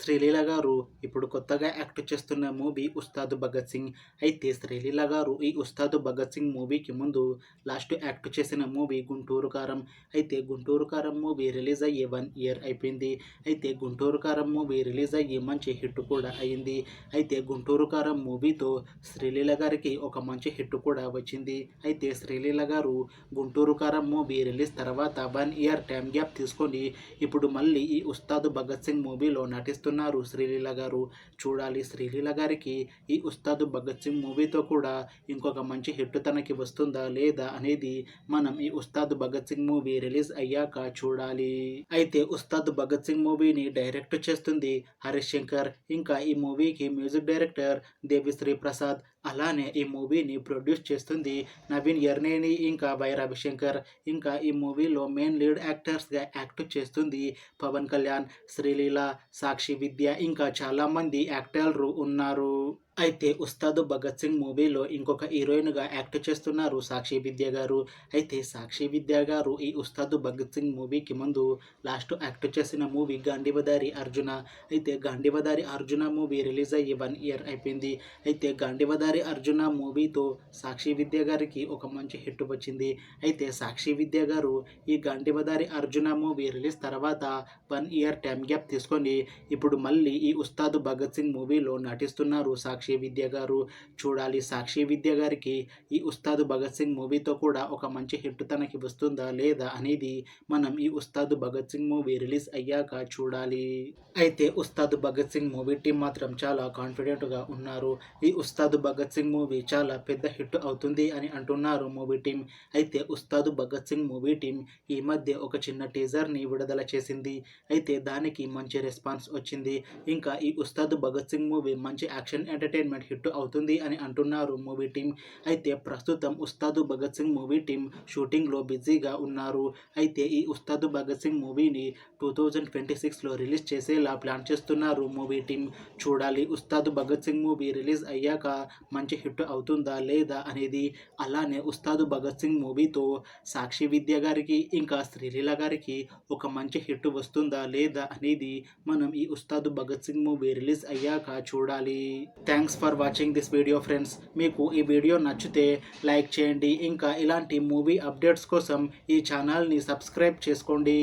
శ్రీలీల గారు ఇప్పుడు కొత్తగా యాక్ట్ చేస్తున్న మూవీ ఉస్తాద్ భగత్ సింగ్. అయితే శ్రీలీల గారు ఈ ఉస్తాద్ భగత్ సింగ్ మూవీకి ముందు లాస్ట్ యాక్ట్ చేసిన మూవీ గుంటూరు కారం. అయితే గుంటూరు కారం మూవీ రిలీజ్ అయ్యి 1 ఇయర్ అయిపోయింది. అయితే గుంటూరు కారం మూవీ రిలీజ్ అయ్యి మంచి హిట్ కూడా అయింది. అయితే గుంటూరు కారం మూవీతో శ్రీలీల గారికి ఒక మంచి హిట్ కూడా వచ్చింది. అయితే శ్రీలీల గారు గుంటూరు కారం మూవీ రిలీజ్ తర్వాత 1 ఇయర్ టైం గ్యాప్ తీసుకొని ఇప్పుడు మళ్ళీ ఈ ఉస్తాద్ భగత్ సింగ్ మూవీలో నటిస్తున్నారు శ్రీలీల గారు. చూడాలి శ్రీలీల గారికి ఈ ఉస్తాద్ భగత్ సింగ్ మూవీతో కూడా ఇంకొక మంచి హిట్ తనకి వస్తుందా లేదా అనేది మనం ఈ ఉస్తాద్ భగత్ సింగ్ మూవీ రిలీజ్ అయ్యాక చూడాలి. అయితే ఉస్తాద్ భగత్ సింగ్ మూవీని డైరెక్ట్ చేస్తుంది హరీష్ శంకర్. ఇంకా ఈ మూవీకి మ్యూజిక్ డైరెక్టర్ దేవిశ్రీ ప్రసాద్. అలానే ఈ మూవీని ప్రొడ్యూస్ చేస్తుంది నవీన్ ఎర్నేని ఇంకా భైరవి శంకర్. ఇంకా ఈ మూవీలో మెయిన్ లీడ్ యాక్టర్స్గా యాక్ట్ చేస్తుంది పవన్ కళ్యాణ్, శ్రీలీల, సాక్షి విద్య ఇంకా చాలామంది యాక్టర్లు ఉన్నారు. అయితే ఉస్తాద్ భగత్ సింగ్ మూవీలో ఇంకొక హీరోయిన్గా యాక్ట్ చేస్తున్నారు సాక్షి విద్య గారు. అయితే సాక్షి విద్య గారు ఈ ఉస్తాద్ భగత్ సింగ్ మూవీకి ముందు లాస్ట్ యాక్ట్ చేసిన మూవీ గాంధీవదారి అర్జున. అయితే గాంధీవదారి అర్జున మూవీ రిలీజ్ అయ్యి 1 ఇయర్ అయిపోయింది. అయితే గాంధీవదారి అర్జున మూవీతో సాక్షి విద్య గారికి ఒక మంచి హిట్ వచ్చింది. అయితే సాక్షి విద్య గారు ఈ గాంధీవదారి అర్జున మూవీ రిలీజ్ తర్వాత 1 ఇయర్ టైం గ్యాప్ తీసుకొని ఇప్పుడు మళ్ళీ ఈ ఉస్తాద్ భగత్ సింగ్ మూవీలో నటిస్తున్నారు సాక్షి విద్య గారు. చూడాలి సాక్షి విద్య గారికి ఈ ఉస్తాద్ భగత్ సింగ్ మూవీతో కూడా ఒక మంచి హిట్ తనకి వస్తుందా లేదా అనేది మనం ఈ ఉస్తాద్ భగత్ సింగ్ మూవీ రిలీజ్ అయ్యాక చూడాలి. అయితే ఉస్తాద్ భగత్ సింగ్ మూవీ టీం మాత్రం చాలా కాన్ఫిడెంట్గా ఉన్నారు. ఈ ఉస్తాద్ భగత్ సింగ్ మూవీ చాలా పెద్ద హిట్ అవుతుంది అని అంటున్నారు మూవీ టీం. అయితే ఉస్తాద్ భగత్ సింగ్ మూవీ టీం ఈ మధ్య ఒక చిన్న టీజర్ని విడుదల చేసింది. అయితే దానికి మంచి రెస్పాన్స్ వచ్చింది. ఇంకా ఈ ఉస్తాద్ భగత్ సింగ్ మూవీ మంచి యాక్షన్ ఎంటర్టైన్మెంట్ హిట్ అవుతుంది అని అంటున్నారు మూవీ టీం. అయితే ప్రస్తుతం ఉస్తాద్ భగత్ సింగ్ మూవీ టీం షూటింగ్లో బిజీగా ఉన్నారు. అయితే ఈ ఉస్తాద్ భగత్ సింగ్ మూవీని 2026లో రిలీజ్ చేసేలా ప్లాన్ చేస్తున్నారు మూవీ టీం. చూడాలి ఉస్తాద్ భగత్ సింగ్ మూవీ రిలీజ్ అయ్యాక మంచి హిట్ అవుతుందా లేదా అనేది. అలానే ఉస్తాద్ భగత్ సింగ్ మూవీతో సాక్షి విద్య గారికి ఇంకా శ్రీలీల గారికి ఒక మంచి హిట్ వస్తుందా లేదా అనేది మనం ఈ ఉస్తాద్ భగత్ సింగ్ మూవీ రిలీజ్ అయ్యాక చూడాలి. Thanks for watching this video friends. మీకు ఈ వీడియో నచ్చితే లైక్ చేయండి. ఇంకా ఇలాంటి మూవీ అప్డేట్స్ కోసం ఈ ఛానల్ని సబ్స్క్రైబ్ చేసుకోండి.